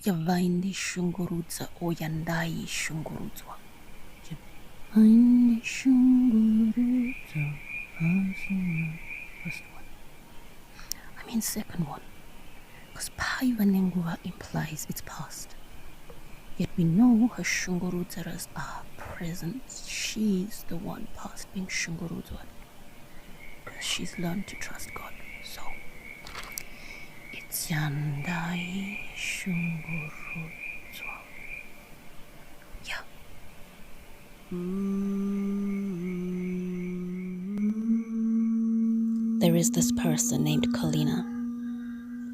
Yavaindishungurudza or Yandaishungurudzwa. Yaindishungurudza. First one. I mean second one. Because Paivanenguva implies it's past. Yet we know her Shungurudzaras are present. She's the one past being Shungurudzwa. Because she's learned to trust God. So it's Yandai Shungurudzwa. Yeah. There is this person named Kalina.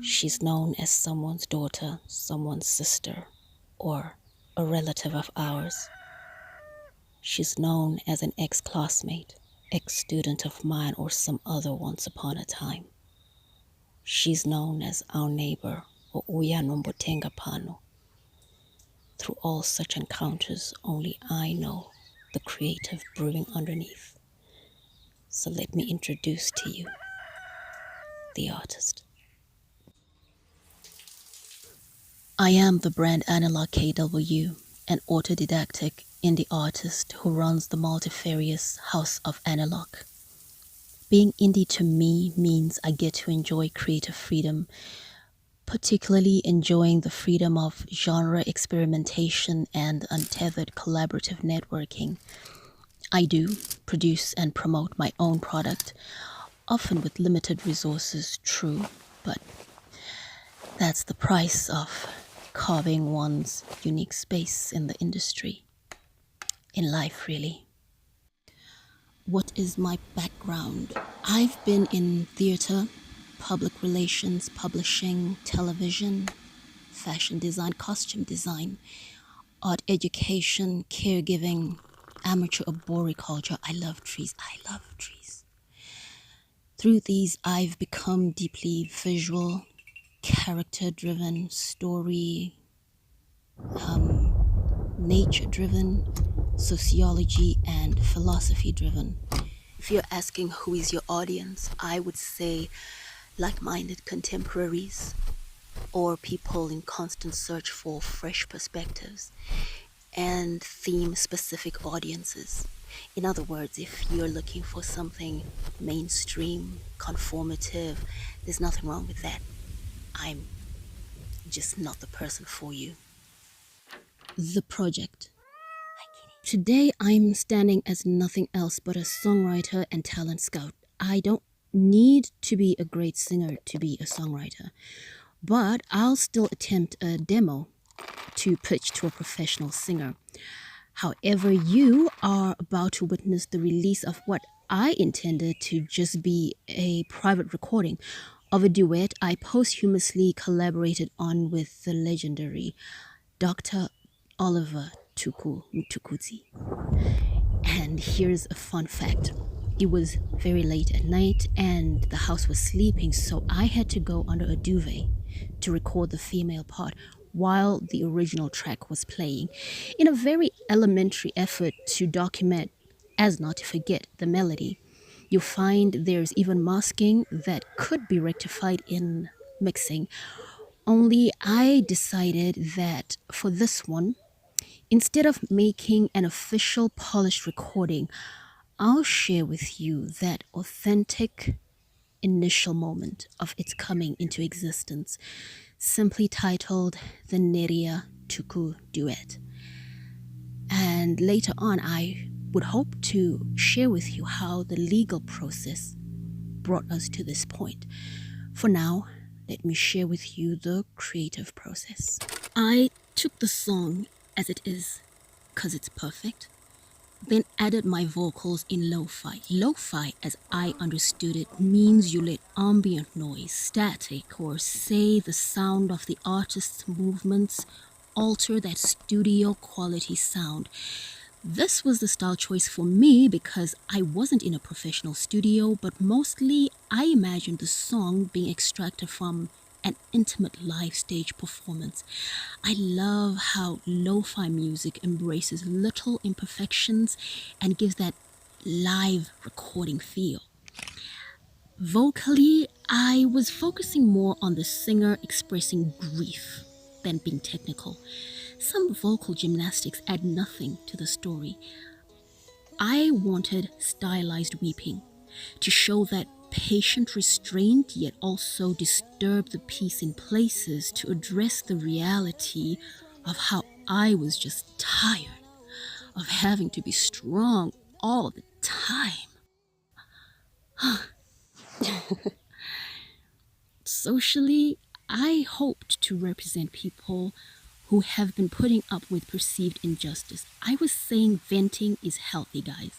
She's known as someone's daughter, someone's sister, or a relative of ours. She's known as an ex-classmate, ex-student of mine, or some other once upon a time. She's known as our neighbor, or Uyanombotenga Pano. Through all such encounters, only I know the creative brewing underneath. So let me introduce to you the artist. I am the brand anilloc.k.w, an autodidactic indie artist who runs the multifarious House of Anilloc. Being indie to me means I get to enjoy creative freedom, particularly enjoying the freedom of genre experimentation and untethered collaborative networking. I do produce and promote my own product, often with limited resources, true, but that's the price of carving one's unique space in the industry, in life really. What is my background? I've been in theater, public relations, publishing, television, fashion design, costume design, art education, caregiving, amateur arboriculture. I love trees. Through these, I've become deeply visual, character-driven, story, nature-driven, sociology, and philosophy-driven. If you're asking who is your audience, I would say like-minded contemporaries or people in constant search for fresh perspectives and theme-specific audiences. In other words, if you're looking for something mainstream, conformative, there's nothing wrong with that. I'm just not the person for you. The project. Today I'm standing as nothing else but a songwriter and talent scout. I don't need to be a great singer to be a songwriter, but I'll still attempt a demo to pitch to a professional singer. However, you are about to witness the release of what I intended to just be a private recording of a duet I posthumously collaborated on with the legendary Dr. Oliver Mtukudzi. And here's a fun fact. It was very late at night and the house was sleeping, so I had to go under a duvet to record the female part while the original track was playing, in a very elementary effort to document, as not to forget, the melody. You'll find there's even masking that could be rectified in mixing. Only I decided that for this one, instead of making an official polished recording, I'll share with you that authentic initial moment of its coming into existence, simply titled the Neria-Tuku Duet. And later on, I would hope to share with you how the legal process brought us to this point. For now, let me share with you the creative process. I took the song as it is, because it's perfect, then added my vocals in lo-fi. Lo-fi, as I understood it, means you let ambient noise, static, or say the sound of the artist's movements alter that studio quality sound. This was the style choice for me because I wasn't in a professional studio, but mostly I imagined the song being extracted from an intimate live stage performance. I love how lo-fi music embraces little imperfections and gives that live recording feel. Vocally, I was focusing more on the singer expressing grief. than being technical. Some vocal gymnastics add nothing to the story. I wanted stylized weeping to show that patient restraint, yet also disturb the piece in places to address the reality of how I was just tired of having to be strong all the time. Socially, I hoped to represent people who have been putting up with perceived injustice. I was saying venting is healthy, guys.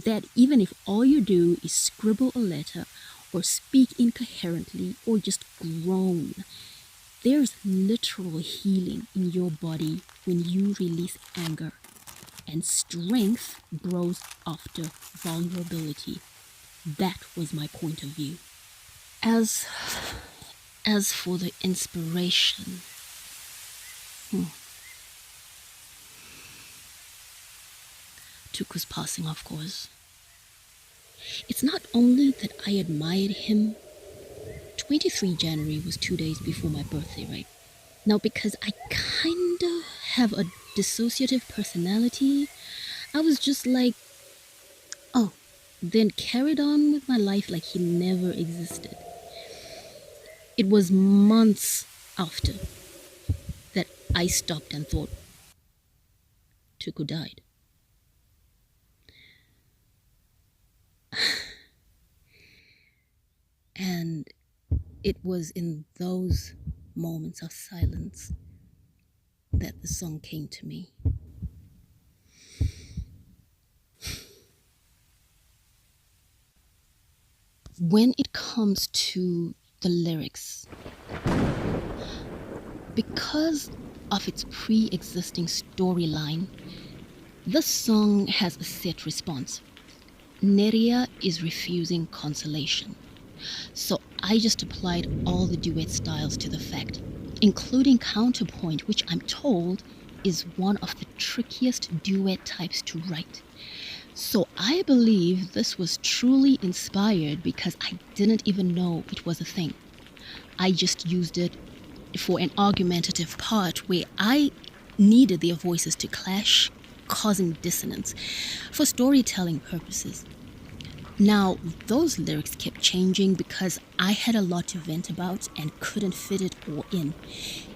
That even if all you do is scribble a letter or speak incoherently or just groan, there's literal healing in your body when you release anger, and strength grows after vulnerability. That was my point of view. As for the inspiration, Tuku's passing, of course. It's not only that I admired him. 23 January was 2 days before my birthday, right? Now, because I kinda have a dissociative personality, I was just like, oh, then carried on with my life like he never existed. It was months after that I stopped and thought, Tuku died. And it was in those moments of silence that the song came to me. When it comes to the lyrics, because of its pre-existing storyline, the song has a set response. Neria is refusing consolation. So I just applied all the duet styles to the fact, including counterpoint, which I'm told is one of the trickiest duet types to write. So I believe this was truly inspired because I didn't even know it was a thing. I just used it for an argumentative part where I needed their voices to clash, causing dissonance for storytelling purposes. Now, those lyrics kept changing because I had a lot to vent about and couldn't fit it all in.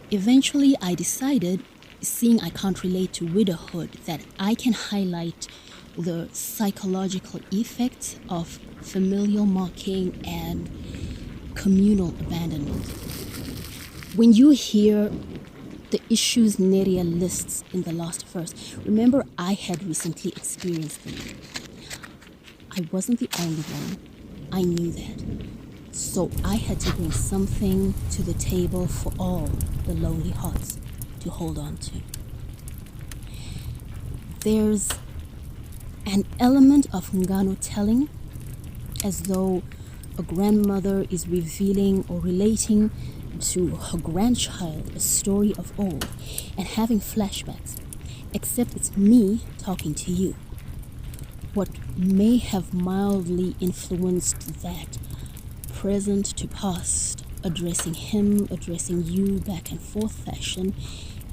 Eventually, I decided, seeing I can't relate to widowhood, that I can highlight the psychological effects of familial mocking and communal abandonment. When you hear the issues Neria lists in the last verse, remember I had recently experienced them. I wasn't the only one. I knew that. So I had to bring something to the table for all the lonely hearts to hold on to. There's an element of ngano telling, as though a grandmother is revealing or relating to her grandchild a story of old and having flashbacks, except it's me talking to you. What may have mildly influenced that present to past, addressing him, addressing you back and forth fashion,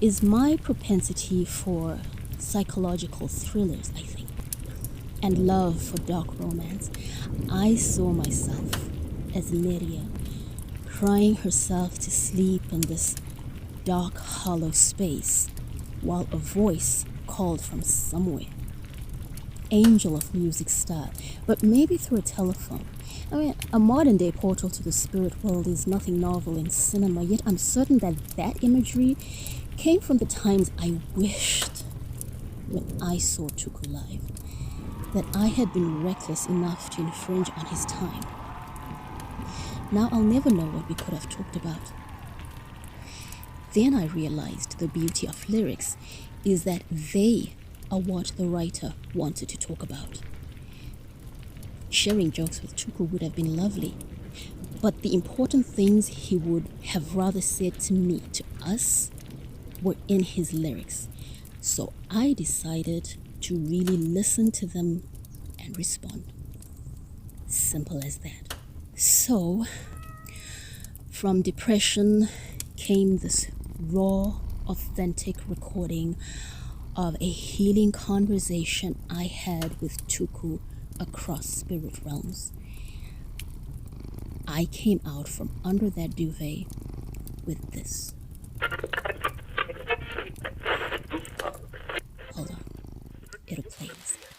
is my propensity for psychological thrillers, I think, and love for dark romance. I saw myself as Neria, crying herself to sleep in this dark, hollow space, while a voice called from somewhere. Angel of music style, but maybe through a telephone. I mean, a modern day portal to the spirit world is nothing novel in cinema, yet I'm certain that that imagery came from the times I wished when I saw Tuku live, that I had been reckless enough to infringe on his time. Now I'll never know what we could have talked about. Then I realized the beauty of lyrics is that they are what the writer wanted to talk about. Sharing jokes with Tuku would have been lovely, but the important things he would have rather said to me, to us, were in his lyrics. So I decided to really listen to them and respond. Simple as that. So, from depression came this raw, authentic recording of a healing conversation I had with Tuku across spirit realms. I came out from under that duvet with this. Hold on, it'll play in a second.